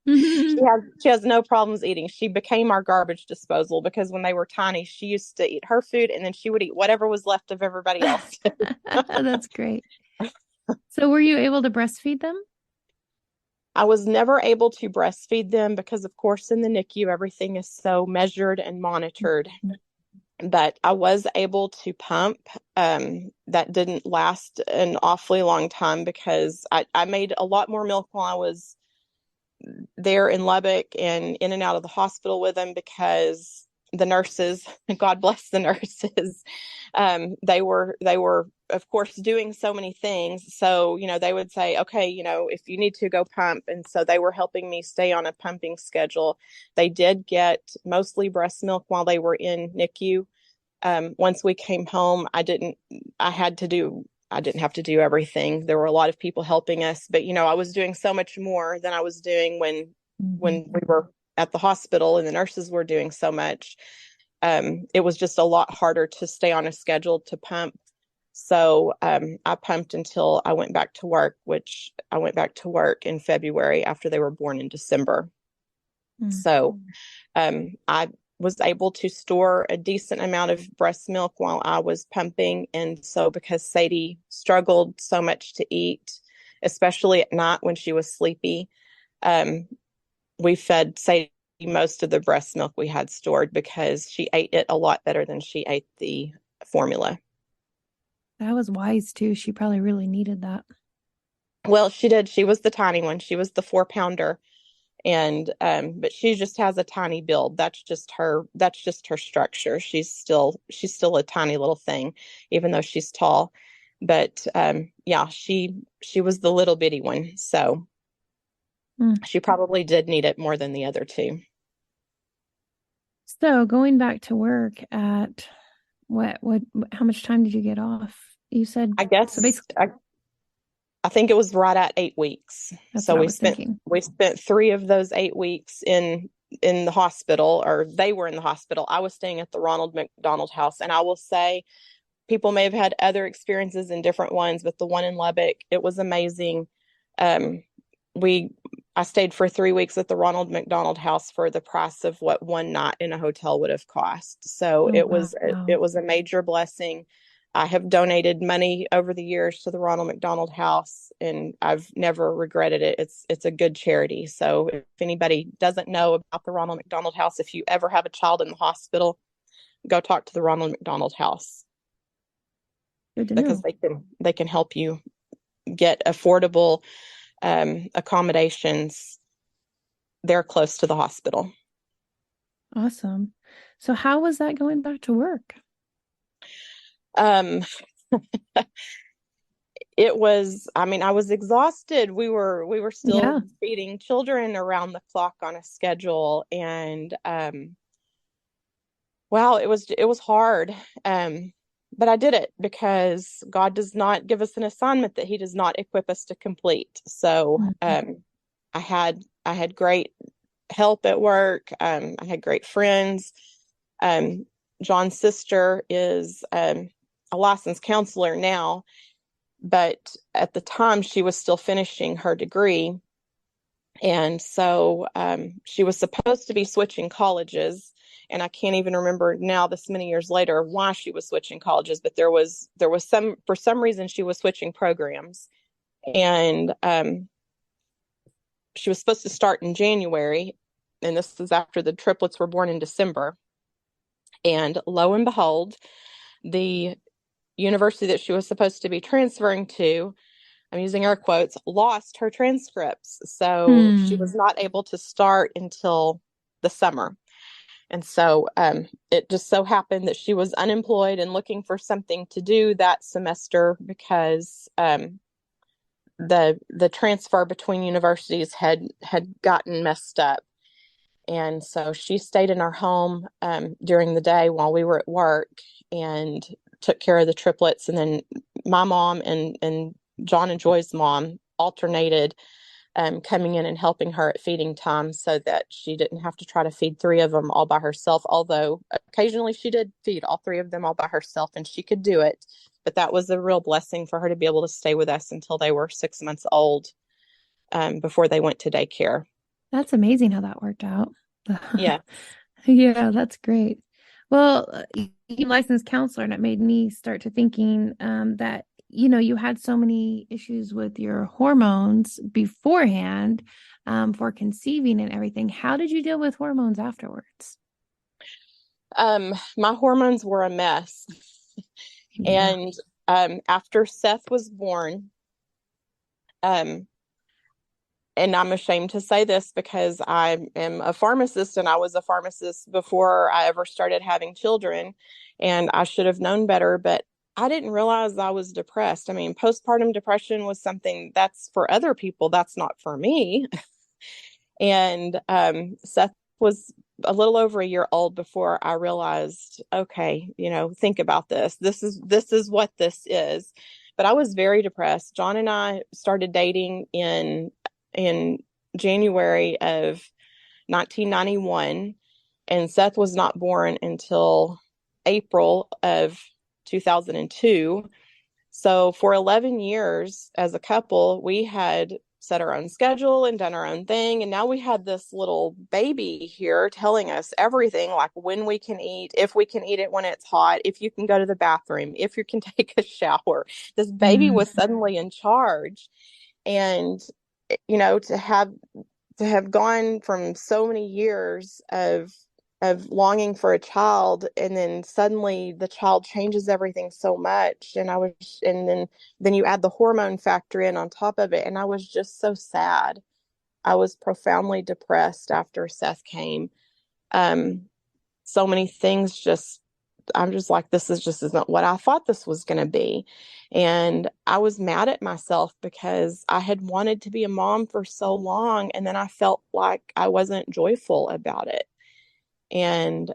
she has no problems eating. She became our garbage disposal, because when they were tiny, she used to eat her food and then she would eat whatever was left of everybody else. That's great. So were you able to breastfeed them? I was never able to breastfeed them because, of course, in the NICU, everything is so measured and monitored. But I was able to pump. That didn't last an awfully long time, because I made a lot more milk while I was there in Lubbock and in and out of the hospital with them, because the nurses, God bless the nurses, they were of course doing so many things. So, they would say, okay, if you need to, go pump. And so they were helping me stay on a pumping schedule. They did get mostly breast milk while they were in NICU. Once we came home, I didn't have to do everything. There were a lot of people helping us, but I was doing so much more than I was doing Mm-hmm. when we were at the hospital, and the nurses were doing so much. It was just a lot harder to stay on a schedule to pump. So I pumped until I went back to work, which I went back to work in February after they were born in December. Mm. So I was able to store a decent amount of breast milk while I was pumping. And so, because Sadie struggled so much to eat, especially at night when she was sleepy, um, we fed Sadie most of the breast milk we had stored, because she ate it a lot better than she ate the formula. That was wise too. She probably really needed that. Well, she did. She was the tiny one. She was the 4 pounder. And but she just has a tiny build. That's just her structure. She's still a tiny little thing, even though she's tall. But yeah, she was the little bitty one. So Mm. she probably did need it more than the other two. So going back to work at what, how much time did you get off? You said, I so guess basically, I think it was right at 8 weeks. that's So what I we was spent thinking. we spent 3 of those 8 weeks in the hospital, or they were in the hospital. I was staying at the Ronald McDonald House, and I will say people may have had other experiences in different ones, but the one in Lubbock, it was amazing. Um, we I stayed for 3 weeks at the Ronald McDonald House for the price of what one night in a hotel would have cost. So Oh, wow. it was a major blessing. I have donated money over the years to the Ronald McDonald House, and I've never regretted it. It's a good charity. So if anybody doesn't know about the Ronald McDonald House, if you ever have a child in the hospital, go talk to the Ronald McDonald House Good to because know. they can help you get affordable accommodations there close to the hospital. Awesome. So how was that going back to work? Um, it was, I mean, I was exhausted. We were still Yeah. feeding children around the clock on a schedule, and wow, it was hard. But I did it because God does not give us an assignment that He does not equip us to complete. So Mhm. I had great help at work. I had great friends. Um, John's sister is a licensed counselor now, but at the time she was still finishing her degree. And so she was supposed to be switching colleges. And I can't even remember now, this many years later, why she was switching colleges, but there was some for some reason she was switching programs. And she was supposed to start in January, and this is after the triplets were born in December. And lo and behold, the university that she was supposed to be transferring to, I'm using air quotes, lost her transcripts. So she Hmm. was not able to start until the summer. And so it just so happened that she was unemployed and looking for something to do that semester because the transfer between universities had gotten messed up. And so she stayed in our home during the day while we were at work and took care of the triplets. And then my mom and John and Joy's mom alternated coming in and helping her at feeding time so that she didn't have to try to feed 3 of them all by herself. Although occasionally she did feed all 3 of them all by herself and she could do it. But that was a real blessing for her to be able to stay with us until they were 6 months old before they went to daycare. That's amazing how that worked out. Yeah. Yeah, that's great. Well, you licensed counselor, and it made me start to thinking that, you had so many issues with your hormones beforehand for conceiving and everything. How did you deal with hormones afterwards? My hormones were a mess. Yeah. And after Seth was born, um, and I'm ashamed to say this because I am a pharmacist and I was a pharmacist before I ever started having children, and I should have known better, but I didn't realize I was depressed. I mean, postpartum depression was something that's for other people, that's not for me. And Seth was a little over a year old before I realized, okay, think about this. This is what this is. But I was very depressed. John and I started dating in January of 1991, and Seth was not born until April of 2002. So for 11 years as a couple, we had set our own schedule and done our own thing. And now we had this little baby here telling us everything, like when we can eat, if we can eat it when it's hot, if you can go to the bathroom, if you can take a shower. This baby Mm. was suddenly in charge. And, to have gone from so many years of of longing for a child, and then suddenly the child changes everything so much. And then you add the hormone factor in on top of it, and I was just so sad. I was profoundly depressed after Seth came. Um, so many things just, I'm just like, this is just isn't what I thought this was going to be. And I was mad at myself because I had wanted to be a mom for so long, and then I felt like I wasn't joyful about it. And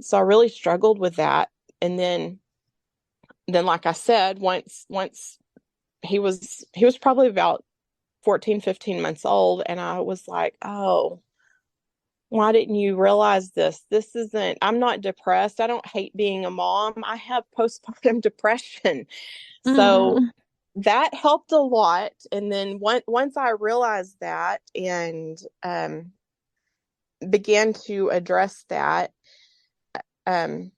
so I really struggled with that. And then like I said, once he was probably about 14, 15 months old, and I was like, oh, why didn't you realize this? This isn't, I'm not depressed. I don't hate being a mom. I have postpartum depression. So Mm. that helped a lot. And then once I realized that and began to address that, um,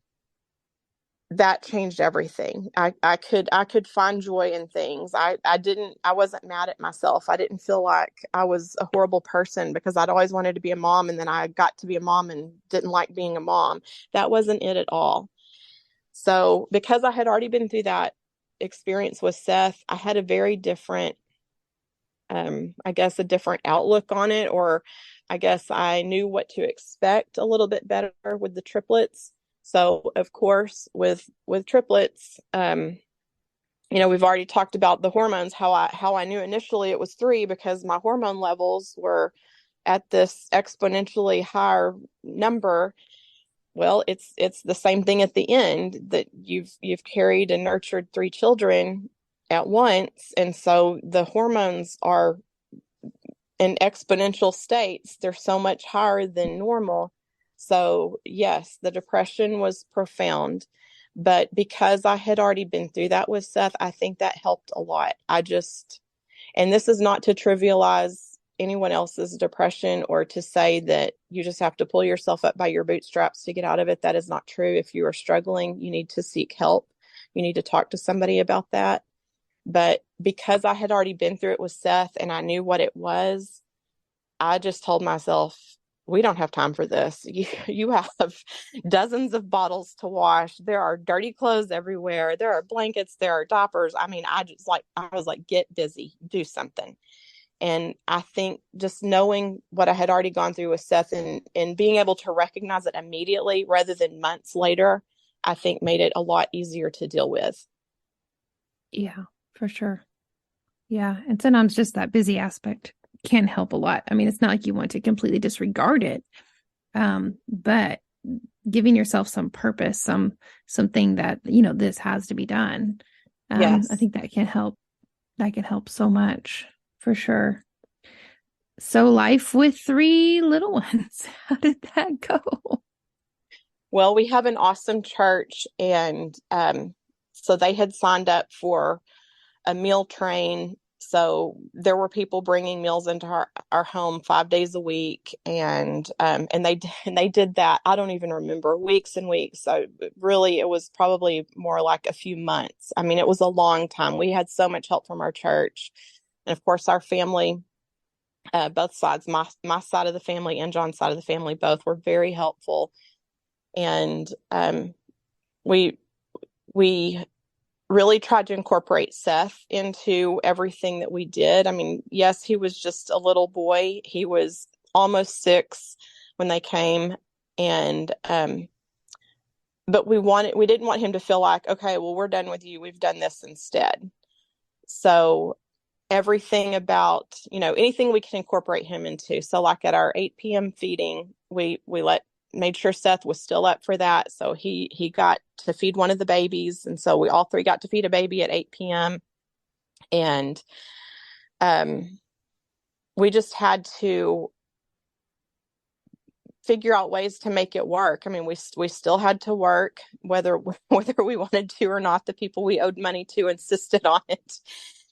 that changed everything. I could find joy in things. I wasn't mad at myself. I didn't feel like I was a horrible person because I'd always wanted to be a mom, and then I got to be a mom and didn't like being a mom. That wasn't it at all. So because I had already been through that experience with Seth, I had a very different, I guess, a different outlook on it, or I guess I knew what to expect a little bit better with the triplets. So of course, with triplets, we've already talked about the hormones. How I knew initially it was three because my hormone levels were at this exponentially higher number. Well, it's the same thing at the end, that you've carried and nurtured three children at once, and so the hormones are in exponential states. They're so much higher than normal. So yes, the depression was profound, but because I had already been through that with Seth, I think that helped a lot. And this is not to trivialize anyone else's depression or to say that you just have to pull yourself up by your bootstraps to get out of it. That is not true. If you are struggling, you need to seek help. You need to talk to somebody about that. But because I had already been through it with Seth and I knew what it was, I just told myself, we don't have time for this. You have dozens of bottles to wash. There are dirty clothes everywhere. There are blankets. There are diapers. I mean, I was like, get busy, do something. And I think just knowing what I had already gone through with Seth and being able to recognize it immediately rather than months later, I think made it a lot easier to deal with. Yeah, for sure. Yeah. And sometimes just that busy aspect can help a lot. I mean, it's not like you want to completely disregard it. But giving yourself some purpose, something that, this has to be done. I Yes. think that can help. That can help so much for sure. So life with three little ones, how did that go? Well, we have an awesome church, and so they had signed up for a meal train. So there were people bringing meals into our home 5 days a week, and they did that. I don't even remember, weeks and weeks. So really, it was probably more like a few months. I mean, it was a long time. We had so much help from our church, and of course, our family, both sides, my side of the family and John's side of the family, both were very helpful. And we we really tried to incorporate Seth into everything that we did. I mean, yes, he was just a little boy. He was almost 6 when they came, and but we didn't want him to feel like, okay, well, we're done with you. We've done this instead. So everything about, anything we can incorporate him into. So like at our 8 p.m. feeding, we made sure Seth was still up for that. So he got to feed one of the babies. And so we all three got to feed a baby at 8 p.m. And we just had to figure out ways to make it work. I mean, we still had to work, whether we wanted to or not. The people we owed money to insisted on it.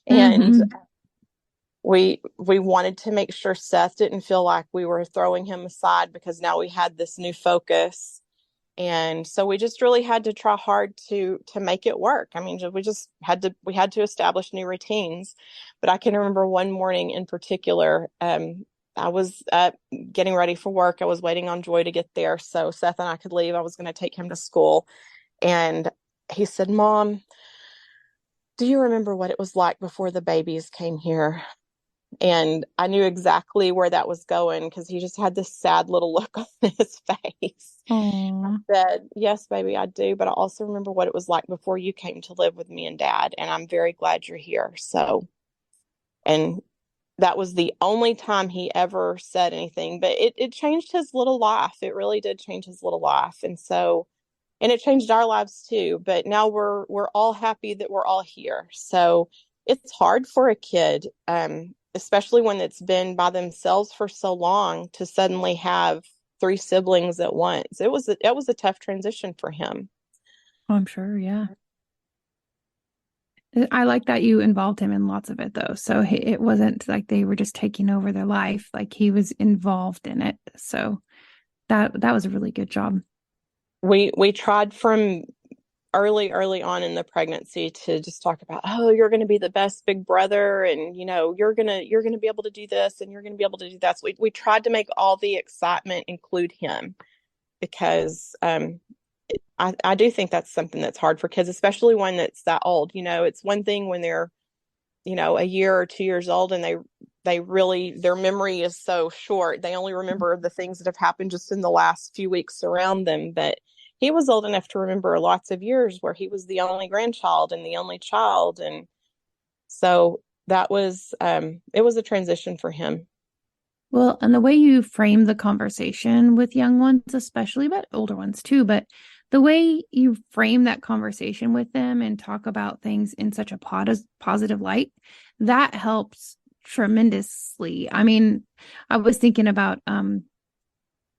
And Mm-hmm. we wanted to make sure Seth didn't feel like we were throwing him aside, because now we had this new focus. And so we just really had to try hard to make it work. I mean, we had to establish new routines. But I can remember one morning in particular, I was up getting ready for work. I was waiting on Joy to get there so Seth and I could leave. I was going to take him to school. And he said, Mom, do you remember what it was like before the babies came here? And I knew exactly where that was going because he just had this sad little look on his face. I Oh, said, Yes, baby, I do. But I also remember what it was like before you came to live with me and Dad. And I'm very glad you're here. So, and that was the only time he ever said anything, but it changed his little life. It really did change his little life. And so, and it changed our lives too, but now we're all happy that we're all here. So it's hard for a kid, especially when it's been by themselves for so long, to suddenly have three siblings at once. It was a tough transition for him. I'm sure. Yeah. I like that you involved him in lots of it though. So it wasn't like they were just taking over their life. Like he was involved in it. So that was a really good job. We tried from early on in the pregnancy to just talk about, oh, you're going to be the best big brother, and you're going to be able to do this, and you're going to be able to do that. So we tried to make all the excitement include him, because I do think that's something that's hard for kids, especially one that's that old. It's one thing when they're a year or 2 years old, and they really, their memory is so short. They only remember the things that have happened just in the last few weeks around them. But he was old enough to remember lots of years where he was the only grandchild and the only child. And so that was, it was a transition for him. Well, and the way you frame the conversation with young ones, especially, but older ones too, but the way you frame that conversation with them and talk about things in such a positive light, that helps tremendously. I mean, I was thinking about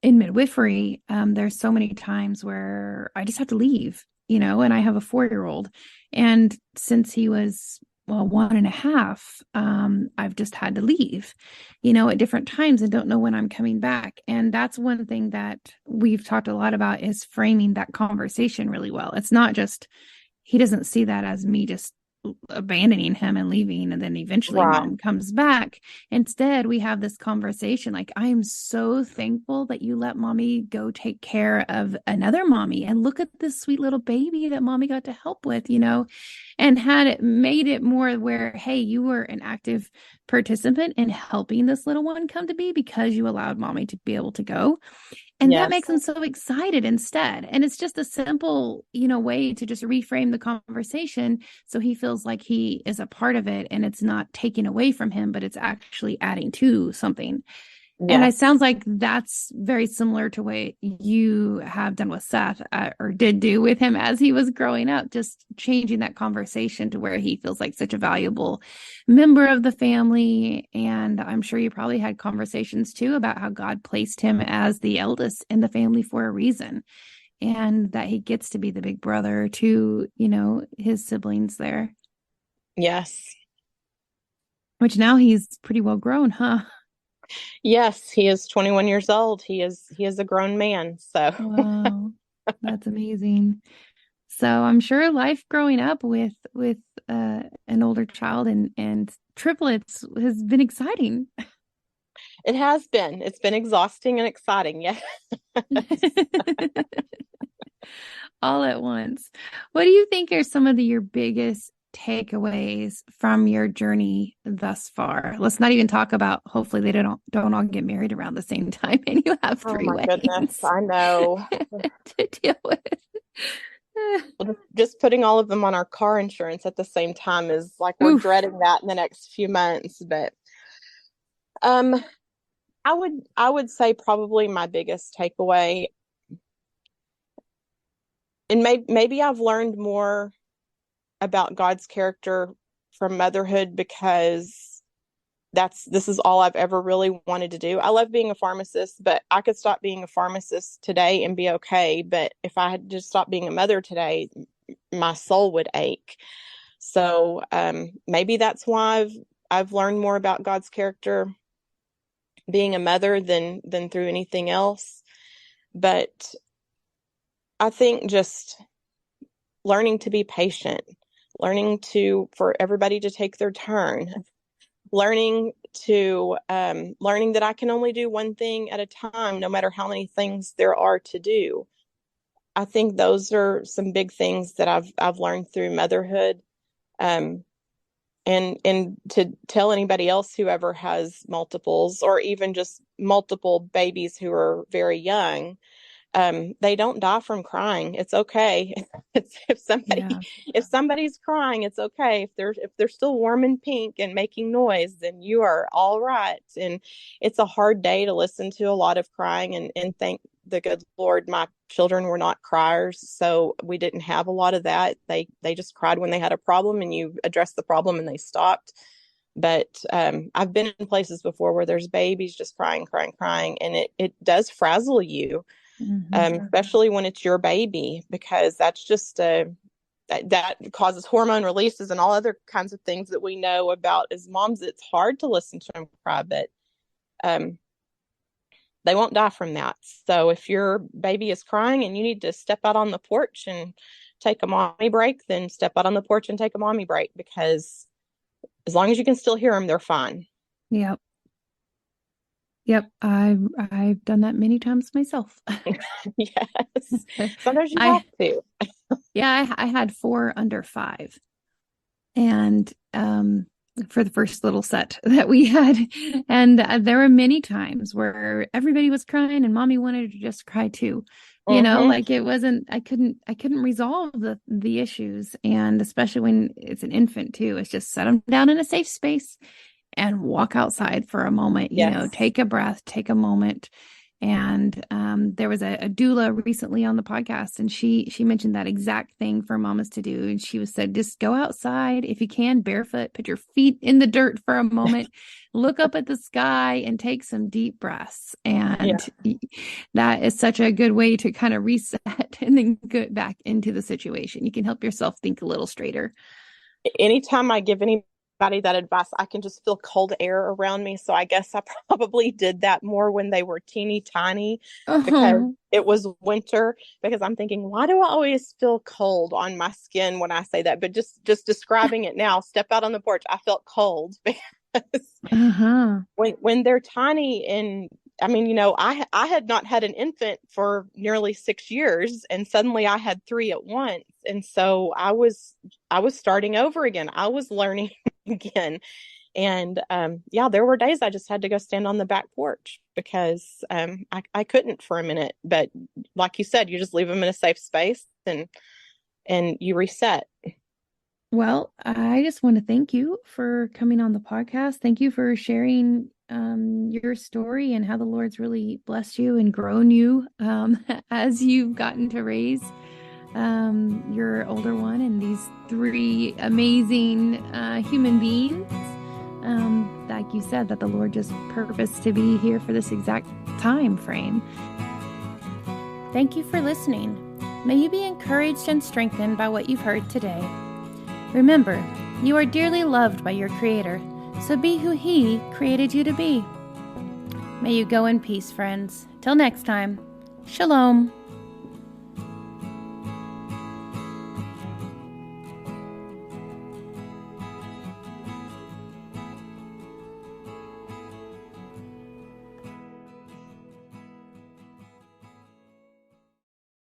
in midwifery, there's so many times where I just have to leave, and I have a 4-year old. And since he was, well, 1.5, I've just had to leave, at different times and don't know when I'm coming back. And that's one thing that we've talked a lot about is framing that conversation really well. It's not just, he doesn't see that as me just abandoning him and leaving and then eventually Right. mom comes back. Instead, we have this conversation like, I am so thankful that you let mommy go take care of another mommy, and look at this sweet little baby that mommy got to help with, and had it made it more where, hey, you were an active participant in helping this little one come to be because you allowed mommy to be able to go. And that makes Yes. them so excited instead. And it's just a simple, way to just reframe the conversation so he feels like he is a part of it and it's not taken away from him, but it's actually adding to something. And it Yes. sounds like that's very similar to what you have done with Seth, or did do with him as he was growing up, just changing that conversation to where he feels like such a valuable member of the family. And I'm sure you probably had conversations too about how God placed him as the eldest in the family for a reason, and that he gets to be the big brother to, his siblings there, Yes. which now he's pretty well grown, huh? Yes, he is 21 years old. He is a grown man. So Wow. That's amazing. So I'm sure life growing up with an older child and triplets has been exciting. it has been. It's been exhausting and exciting. Yes. All at once. What do you think are some of your biggest takeaways from your journey thus far? Let's not even talk about hopefully they don't all get married around the same time and you have Oh three my goodness. weddings I know. to deal with. Well, just putting all of them on our car insurance at the same time is like we're Oof. dreading that in the next few months. But um, I would say probably my biggest takeaway, and maybe I've learned more about God's character from motherhood because this is all I've ever really wanted to do. I love being a pharmacist, but I could stop being a pharmacist today and be okay. But if I had just stopped being a mother today, my soul would ache. So maybe that's why I've learned more about God's character being a mother than through anything else. But I think just learning to be patient, learning to for everybody to take their turn, learning that I can only do one thing at a time, no matter how many things there are to do. I think those are some big things that I've learned through motherhood. Um, and to tell anybody else who ever has multiples or even just multiple babies who are very young, they don't die from crying. It's okay. It's Yeah. if somebody's crying, it's okay. If they're still warm and pink and making noise, then you are all right. And it's a hard day to listen to a lot of crying, and thank the good Lord my children were not criers, so we didn't have a lot of that. They just cried when they had a problem, and you addressed the problem and they stopped. But I've been in places before where there's babies just crying, crying, crying, and it does frazzle you, Mm-hmm. especially when it's your baby, because that's just that causes hormone releases and all other kinds of things that we know about as moms. It's hard to listen to them cry, but um, they won't die from that. So if your baby is crying and you need to step out on the porch and take a mommy break, then step out on the porch and take a mommy break, because as long as you can still hear them, they're fine. Yep. Yep. I've done that many times myself. Yes. Sometimes you have I to. Yeah, I had 4 under 5. And for the first little set that we had. And there were many times where everybody was crying and mommy wanted to just cry too. Mm-hmm. Like it wasn't, I couldn't resolve the issues. And especially when it's an infant too, it's just set them down in a safe space and walk outside for a moment, Yes. take a breath, take a moment. And there was a doula recently on the podcast, and she mentioned that exact thing for mamas to do. And she was said, just go outside if you can, barefoot, put your feet in the dirt for a moment, look up at the sky, and take some deep breaths. Yeah. And that is such a good way to kind of reset and then get back into the situation. You can help yourself think a little straighter. Anytime I give anybody that advice, I can just feel cold air around me. So I guess I probably did that more when they were teeny tiny, because Oh, it was winter. Because I'm thinking, why do I always feel cold on my skin when I say that? But just describing it now, step out on the porch, I felt cold because uh-huh. when they're tiny, and I mean, I had not had an infant for nearly 6 years, and suddenly I had three at once, and so I was starting over again. I was learning again, and yeah, there were days I just had to go stand on the back porch because I couldn't for a minute. But like you said, you just leave them in a safe space, and you reset. Well, I just want to thank you for coming on the podcast. Thank you for sharing your story and how the Lord's really blessed you and grown you as you've gotten to raise your older one and these three amazing human beings. Like you said, that the Lord just purposed to be here for this exact time frame. Thank you for listening. May you be encouraged and strengthened by what you've heard today. Remember, you are dearly loved by your Creator, so be who He created you to be. May you go in peace, friends. Till next time, Shalom.